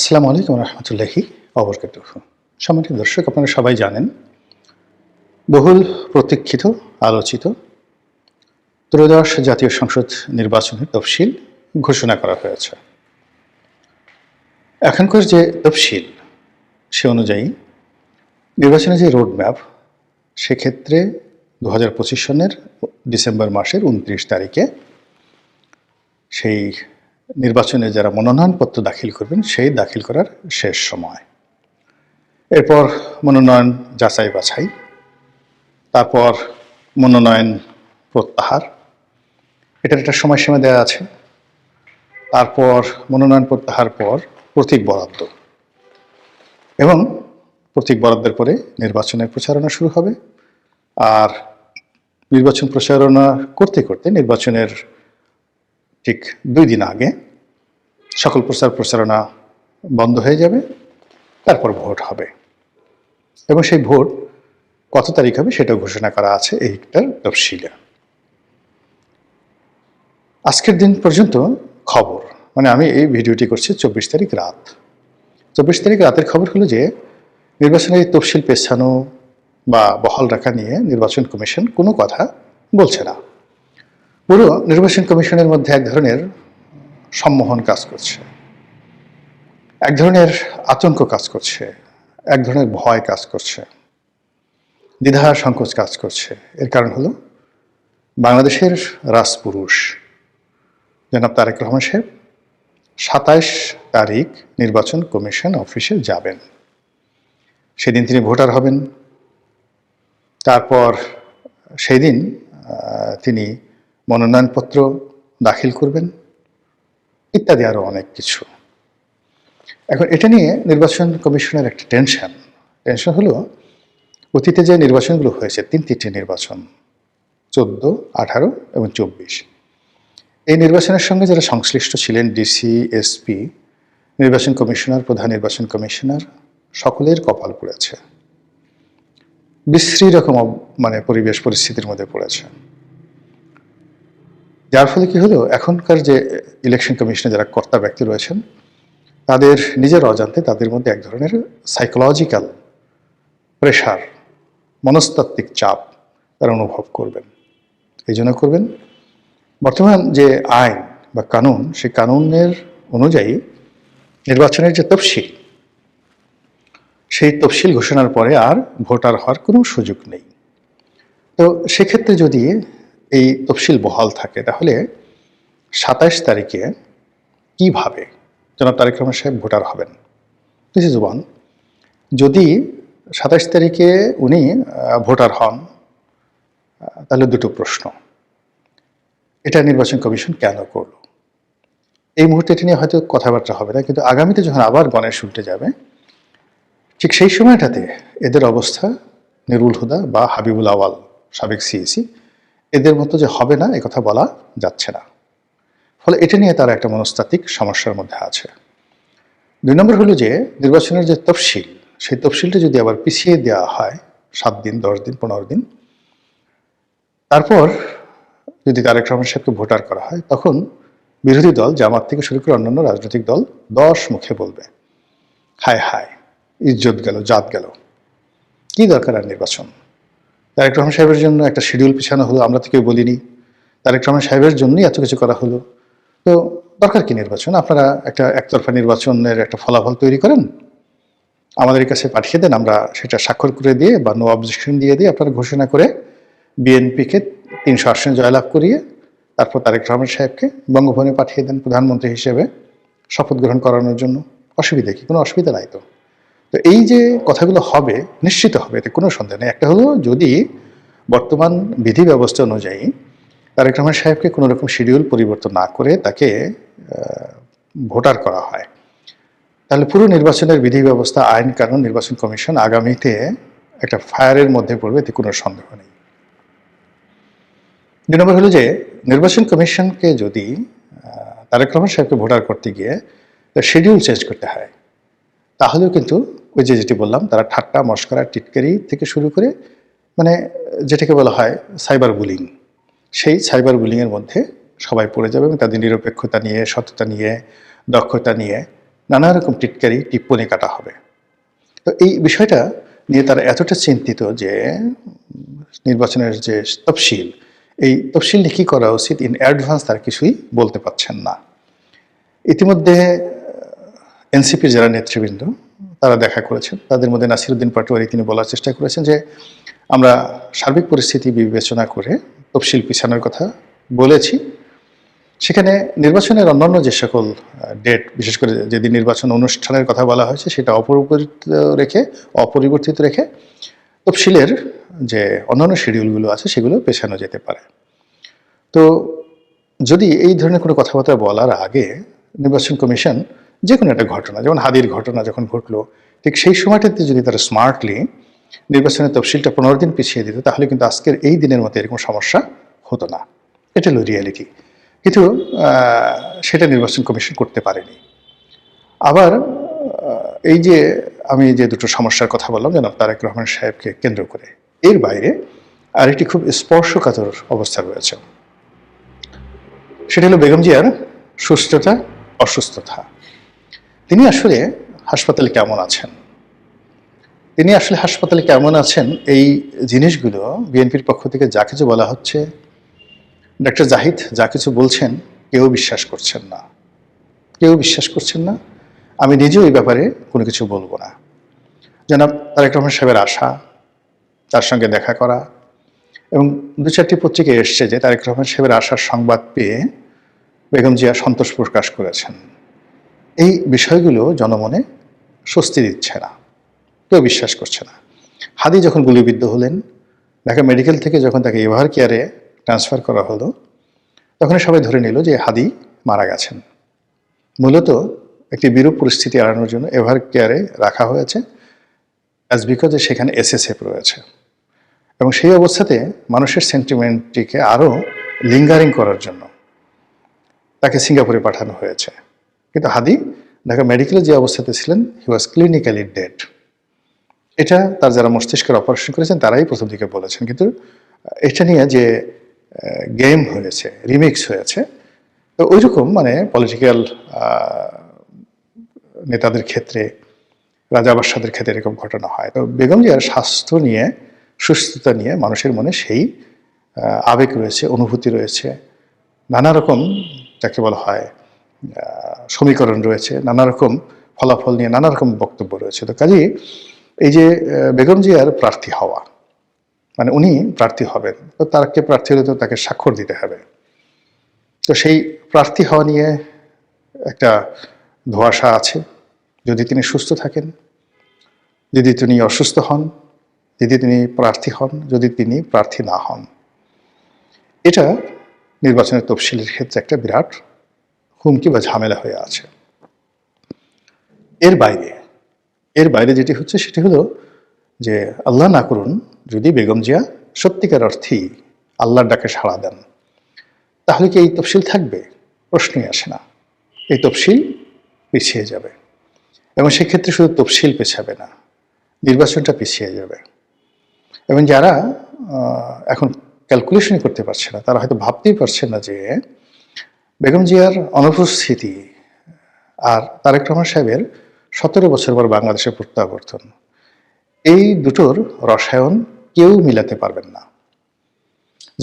আসসালামু আলাইকুম রহমতুল্লাহি অবরকাতুহু। সম্মানিত দর্শক, আপনারা সবাই জানেন বহুল প্রতীক্ষিত আলোচিত ত্রয়োদশ জাতীয় সংসদ নির্বাচনের তফসিল ঘোষণা করা হয়েছে। এখনকার যে তফসিল সে অনুযায়ী নির্বাচনের যে রোডম্যাপ, সেক্ষেত্রে 2025 সনের ডিসেম্বর মাসের 29 তারিখে সেই নির্বাচনে যারা মনোনয়নপত্র দাখিল করবেন সেই দাখিল করার শেষ সময়। এরপর মনোনয়ন যাচাই বাছাই, তারপর মনোনয়ন প্রত্যাহার, এটার একটা সময়সীমা দেওয়া আছে। তারপর মনোনয়ন প্রত্যাহার পর প্রতীক বরাদ্দ, এবং প্রতীক বরাদ্দের পরে নির্বাচনের প্রচারণা শুরু হবে। আর নির্বাচন প্রচারণা করতে করতে নির্বাচনের ঠিক 2 দিন আগে সকল প্রচারণা বন্ধ হয়ে যাবে। তারপর ভোট হবে, এবং সেই ভোট কত তারিখ হবে সেটাও ঘোষণা করা আছে এইটার তফসিলে। আজকের দিন পর্যন্ত খবর, মানে আমি এই ভিডিওটি করছি 24 তারিখ রাত। 24 তারিখ রাতের খবর হলো যে নির্বাচনের তফসিল পেছানো বা বহাল রাখা নিয়ে নির্বাচন কমিশন কোনো কথা বলছে না। পুরো নির্বাচন কমিশনের মধ্যে এক ধরনের সম্মোহন কাজ করছে, এক ধরনের আতঙ্ক কাজ করছে, এক ধরনের ভয় কাজ করছে, দ্বিধা সংকোচ কাজ করছে। এর কারণ হলো বাংলাদেশের রাজপুরুষ জনাব তারেক রহমান সাহেব 27 তারিখ নির্বাচন কমিশন অফিসে যাবেন। সেদিন তিনি ভোটার হবেন। তারপর সেই দিন তিনি মনোনয়নপত্র দাখিল করবেন, ইত্যাদি আরও অনেক কিছু। এখন এটা নিয়ে নির্বাচন কমিশনের একটা টেনশন হলো অতীতে যে নির্বাচনগুলো হয়েছে, 3টি নির্বাচন 14, 18 এবং 24, এই নির্বাচনের সঙ্গে যারা সংশ্লিষ্ট ছিলেন, ডিসি, এসপি, নির্বাচন কমিশনার, প্রধান নির্বাচন কমিশনার, সকলের কপাল পুড়েছে, বিশ্রী রকম পরিবেশ পরিস্থিতির মধ্যে পড়েছে। যার ফলে কি হলো, এখনকার যে ইলেকশন কমিশনে যারা কর্তা ব্যক্তি রয়েছেন, তাদের নিজের অজান্তে তাদের মধ্যে এক ধরনের সাইকোলজিক্যাল প্রেশার, মনস্তাত্ত্বিক চাপ তারা অনুভব করবেন। এই জন্য করবেন, বর্তমান যে আইন বা কানুন, সেই কানুনের অনুযায়ী নির্বাচনের যে তফসিল, সেই তফসিল ঘোষণার পরে আর ভোটার হওয়ার কোনো সুযোগ নেই। তো সেক্ষেত্রে যদি এই তফসিল বহাল থাকে, তাহলে 27 তারিখে কিভাবে জনাব তারেক রহমান সাহেব ভোটার হবেন? This is one. যদি 27 তারিখে উনি ভোটার হন, তাহলে দুটো প্রশ্ন। এটা নির্বাচন কমিশন কেন করলো? এই মুহূর্তে এটা নিয়ে হয়তো কথাবার্তা হবে না, কিন্তু আগামীতে যখন আবার গণেশ উল্টে যাবে, ঠিক সেই সময়টাতে এদের অবস্থা নুরুল হুদা বা হাবিবুল আওয়াল, সাবেক সিএসি, এদের মতো যে হবে না, কথা বলা যাচ্ছে না। ফলে এটা নিয়ে তারা একটা মনস্তাত্ত্বিক সমস্যার মধ্যে আছে। 2 নম্বর হলো যে নির্বাচনের যে তফসিল, সেই তফসিলটা যদি আবার পিছিয়ে দেওয়া হয় 7 দিন, 10 দিন, 15 দিন, তারপর যদি তারেক রহমান সাহেবকে ভোটার করা হয়, তখন বিরোধী দল জামাত থেকে শুরু করে অন্যান্য রাজনৈতিক দল 10 মুখে বলবে, হায় হায়, ইজ্জত গেল, জাত গেল, কি দরকার আর নির্বাচন? তারেক রহমান সাহেবের জন্য একটা শিডিউল পিছানো হলো, আমরা তো কেউ বলিনি। তারেক রহমান সাহেবের জন্যই এত কিছু করা হলো, তো দরকার কি নির্বাচন? আপনারা একটা একতরফা নির্বাচনের একটা ফলাফল তৈরি করেন, আমাদের কাছে পাঠিয়ে দেন, আমরা সেটা স্বাক্ষর করে দিয়ে বা নো অবজেকশন দিয়ে আপনারা ঘোষণা করে বিএনপিকে 300 আসনে জয়লাভ করিয়ে তারপর তারেক রহমান সাহেবকে বঙ্গভবনে পাঠিয়ে দেন প্রধানমন্ত্রী হিসেবে শপথ গ্রহণ করানোর জন্য। অসুবিধা কি? কোনো অসুবিধা নাই তো। তো এই যে কথাগুলো হবে, নিশ্চিত হবে, এতে কোনো সন্দেহ নেই। একটা হলো, যদি বর্তমান বিধি ব্যবস্থা অনুযায়ী তারেক রহমান সাহেবকে কোনো রকম শিডিউল পরিবর্তন না করে তাকে ভোটার করা হয়, তাহলে পুরো নির্বাচনের বিধি ব্যবস্থা, আইন কানুন, নির্বাচন কমিশন আগামীতে একটা ফায়ারের মধ্যে পড়বে, এতে কোনো সন্দেহ নেই। 2 নম্বর হলো যে নির্বাচন কমিশনকে যদি তারেক রহমান সাহেবকে ভোটার করতে গিয়ে শিডিউল চেঞ্জ করতে হয়, তাহলেও কিন্তু ওই যেটি বললাম, তারা ঠাট্টা, মশকরা, টিটকারি থেকে শুরু করে যেটাকে বলা হয় সাইবার বুলিং, সেই সাইবার বুলিংয়ের মধ্যে সবাই পড়ে যাবে, এবং তাদের নিরপেক্ষতা নিয়ে, সততা নিয়ে, দক্ষতা নিয়ে নানা রকম টিটকারি টিপ্পনি কাটা হবে। তো এই বিষয়টা নিয়ে তারা এতটা চিন্তিত যে নির্বাচনের যে তফসিল, এই তফসিল নিয়ে কী করা উচিত ইন অ্যাডভান্স তারা কিছুই বলতে পারছেন না। ইতিমধ্যে এনসিপির যারা নেতৃবৃন্দ তারা দেখা করেছেন, তাদের মধ্যে নাসিরুদ্দিন পাটোয়ারি তিনি বলার চেষ্টা করেছেন যে আমরা সার্বিক পরিস্থিতি বিবেচনা করে তফসিল পিছানোর কথা বলেছি। সেখানে নির্বাচনের অন্যান্য যে সকল ডেট, বিশেষ করে যেদিন নির্বাচন অনুষ্ঠানের কথা বলা হয়েছে সেটা অপরিবর্তিত রেখে তফসিলের যে অন্যান্য শিডিউলগুলো আছে সেগুলো পেছানো যেতে পারে। তো যদি এই ধরনের কোনো কথাবার্তা বলার আগে নির্বাচন কমিশন যে কোনো একটা ঘটনা, যেমন হাদির ঘটনা যখন ঘটলো, ঠিক সেই সময়টাতে যদি তারা স্মার্টলি নির্বাচনের তফসিলটা 15 দিন পিছিয়ে দিত, তাহলে কিন্তু আজকের এই দিনের মতো এরকম সমস্যা হতো না। এটা হলো রিয়ালিটি। কিন্তু সেটা নির্বাচন কমিশন করতে পারেনি। আবার এই যে আমি যে দুটো সমস্যার কথা বললাম জনাব তারেক রহমান সাহেবকে কেন্দ্র করে, এর বাইরে আরেকটি খুব স্পর্শকাতর অবস্থা রয়েছে। সেটা হলো বেগম জিয়ার সুস্থতা অসুস্থতা। তিনি আসলে হাসপাতালে কেমন আছেন, এই জিনিসগুলো বিএনপির পক্ষ থেকে যা কিছু বলা হচ্ছে, ডক্টর জাহিদ যা কিছু বলছেন, কেউ বিশ্বাস করছেন না। আমি নিজেও এই ব্যাপারে কোনো কিছু বলবো না। জনাব তারেক রহমান সাহেবের আশা, তার সঙ্গে দেখা করা, এবং 2-4টি পত্রিকায় এসছে যে তারেক রহমান সাহেবের আশার সংবাদ পেয়ে বেগম জিয়া সন্তোষ প্রকাশ করেছেন। এই বিষয়গুলো জনমনে স্বস্তি দিচ্ছে না, কেউ বিশ্বাস করছে না। হাদি যখন গুলিবিদ্ধ হলেন, ঢাকা মেডিকেল থেকে যখন তাকে এভার কেয়ারে ট্রান্সফার করা হলো, তখন সবাই ধরে নিল যে হাদি মারা গেছেন। মূলত একটি বিরূপ পরিস্থিতি এড়ানোর জন্য এভার কেয়ারে রাখা হয়েছে, অ্যাজ বিকজ সেখানে এসএসএফ রয়েছে, এবং সেই অবস্থাতে মানুষের সেন্টিমেন্টটিকে আরও লিঙ্গারিং করার জন্য তাকে সিঙ্গাপুরে পাঠানো হয়েছে। কিন্তু হাদি ঢাকা মেডিকেলে যে অবস্থাতে ছিলেন, হি ওয়াজ ক্লিনিক্যালি ডেড। এটা তার যারা মস্তিষ্কের অপারেশন করেছেন তারাই প্রথম দিকে বলেছেন। কিন্তু এটা নিয়ে যে গেম হয়েছে, রিমিক্স হয়েছে, তো ওই রকম মানে পলিটিক্যাল নেতাদের ক্ষেত্রে, রাজা বাদশাদের ক্ষেত্রে এরকম ঘটনা হয়। তো বেগম জিয়ার স্বাস্থ্য নিয়ে, সুস্থতা নিয়ে মানুষের মনে সেই আবেগ রয়েছে, অনুভূতি রয়েছে, নানা রকম যাকে বলা হয় সমীকরণ রয়েছে, নানা রকম ফলাফল নিয়ে নানা রকম বক্তব্য রয়েছে। তো কাজেই এই যে বেগম জিয়ার প্রার্থী হওয়া, মানে উনি প্রার্থী হবেন, তো তাকে প্রার্থী হলে তো তাকে স্বাক্ষর দিতে হবে। তো সেই প্রার্থী হওয়া নিয়ে একটা ধোঁয়াশা আছে। যদি তিনি সুস্থ থাকেন, যদি তিনি অসুস্থ হন, যদি তিনি প্রার্থী হন, যদি তিনি প্রার্থী না হন, এটা নির্বাচনের তফসিলের ক্ষেত্রে একটা বিরাট হুমকি বা ঝামেলা হয়ে আছে। এর বাইরে যেটি হচ্ছে সেটি হলো যে আল্লাহ না করুন যদি বেগম জিয়া সত্যিকার অর্থেই আল্লাহর ডাকে সাড়া দেন, তাহলে কি এই তফসিল থাকবে? প্রশ্নই আসে না। এই তফসিল পিছিয়ে যাবে, এবং সেক্ষেত্রে শুধু তফসিল পেছাবে না, নির্বাচনটা পিছিয়ে যাবে। এবং যারা এখন ক্যালকুলেশনই করতে পারছে না, তারা হয়তো ভাবতেই পারছে না যে বেগম জিয়ার অনুপস্থিতি আর তারেক রহমান সাহেবের 17 বছর পর বাংলাদেশের প্রত্যাবর্তন, এই দুটোর রসায়ন কেউ মিলাতে পারবেন না।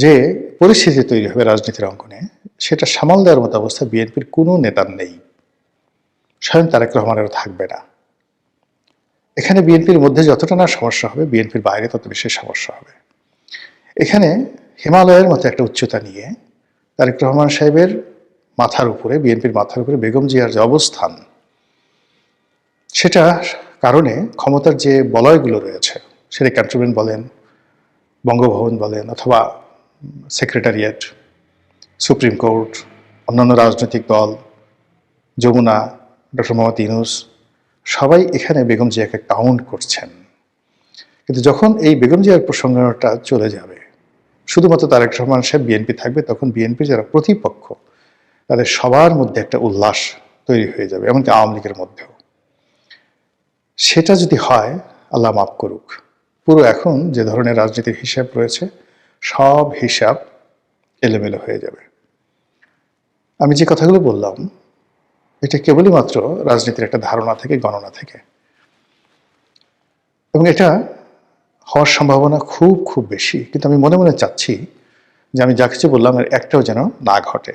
যে পরিস্থিতি তৈরি হবে রাজনীতির অঙ্গনে, সেটা সামাল দেওয়ার মতো অবস্থা বিএনপির কোনো নেতার নেই, স্বয়ং তারেক রহমানেরও থাকবে না। এখানে বিএনপির মধ্যে যতটা না সমস্যা হবে, বিএনপির বাইরে তত বেশি সমস্যা হবে। এখানে হিমালয়ের মতো একটা উচ্চতা নিয়ে তারেক রহমান সাহেবের মাথার উপরে, বিএনপির মাথার উপরে বেগম জিয়ার যে অবস্থান, সেটা কারণে ক্ষমতার যে বলয়গুলো রয়েছে, সেটা ক্যান্টনমেন্ট বলেন, বঙ্গভবন বলেন, অথবা সেক্রেটারিয়েট, সুপ্রিম কোর্ট, অন্যান্য রাজনৈতিক দল, যমুনা, ডক্টর মোহাম্মদ ইউনূস, সবাই এখানে বেগম জিয়াকে কাউন্ট করছেন। কিন্তু যখন এই বেগম জিয়ার প্রসঙ্গটা চলে যাবে, শুধুমাত্র তারেক রহমান সাহেব বিএনপি থাকবে, তখন বিএনপির যারা প্রতিপক্ষ তাদের সবার মধ্যে একটা উল্লাস তৈরি হয়ে যাবে, এমনকি আওয়ামী লীগের মধ্যেও। সেটা যদি হয়, আল্লাহ মাফ করুক, পুরো এখন যে ধরনের রাজনীতির হিসাব রয়েছে, সব হিসাব এলোমেলো হয়ে যাবে। আমি যে কথাগুলো বললাম, এটা কেবলই মাত্র রাজনীতির একটা ধারণা থেকে, গণনা থেকে, এবং এটা হওয়ার সম্ভাবনা খুব খুব বেশি। কিন্তু আমি মনে মনে চাচ্ছি যে আমি যা কিছু বললাম এর একটাও যেন না ঘটে।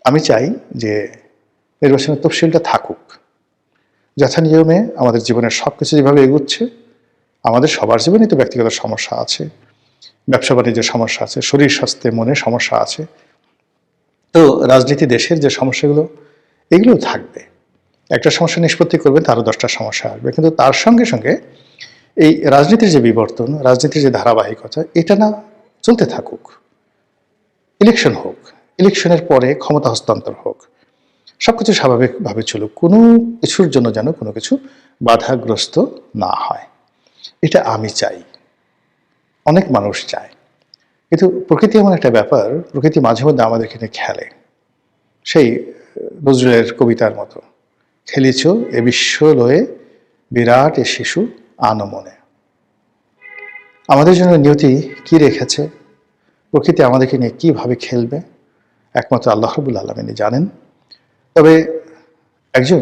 আমি চাই যে নির্বাচনের তফসিলটা থাকুক, যথা নিয়মে আমাদের জীবনের সব কিছু যেভাবে এগুচ্ছে, আমাদের সবার জীবনেই তো ব্যক্তিগত সমস্যা আছে, ব্যবসা বাণিজ্যের সমস্যা আছে, শরীর স্বাস্থ্যে মনে সমস্যা আছে, তো রাজনীতি দেশের যে সমস্যাগুলো এগুলোও থাকবে। একটা সমস্যা নিষ্পত্তি করবেন তারও 10টা সমস্যা আসবে, কিন্তু তার সঙ্গে সঙ্গে এই রাজনীতির যে বিবর্তন, রাজনীতির যে ধারাবাহিকতা, এটা না চলতে থাকুক। ইলেকশন হোক, ইলেকশনের পরে ক্ষমতা হস্তান্তর হোক, সবকিছু স্বাভাবিকভাবে চলুক, কোনো কিছুর জন্য যেন কোনো কিছু বাধাগ্রস্ত না হয়, এটা আমি চাই, অনেক মানুষ চায়। কিন্তু প্রকৃতি এমন একটা ব্যাপার, প্রকৃতি মাঝে মধ্যে আমাদেরকে নিয়ে খেলে, সেই নজরুলের কবিতার মতো, খেলিছ এ বিশ্ব লয়ে বিরাট এ শিশু আনমনে। আমাদের জন্য নিয়তি কি রেখেছে, প্রকৃতি আমাদেরকে নিয়ে কিভাবে খেলবে, একমাত্র আল্লাহ রাব্বুল আলামিনই জানেন। তবে একজন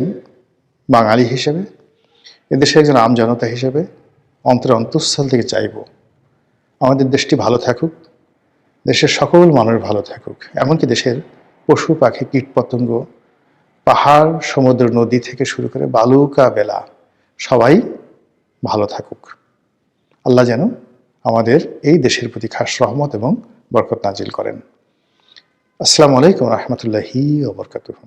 বাঙালি হিসেবে, এদেশের একজন আমজনতা হিসেবে অন্তঃস্থল থেকে চাইব আমাদের দেশটি ভালো থাকুক, দেশের সকল মানুষ ভালো থাকুক, এমনকি দেশের পশু পাখি কীটপতঙ্গ, পাহাড় সমুদ্র নদী থেকে শুরু করে বালুকা বেলা সবাই ভালো থাকুক। আল্লাহ যেন আমাদের এই দেশের প্রতি খাস রহমত এবং বরকত নাজিল করেন। আসসালামু আলাইকুম রহমতুল্লাহি ওয়া বারাকাতুহু।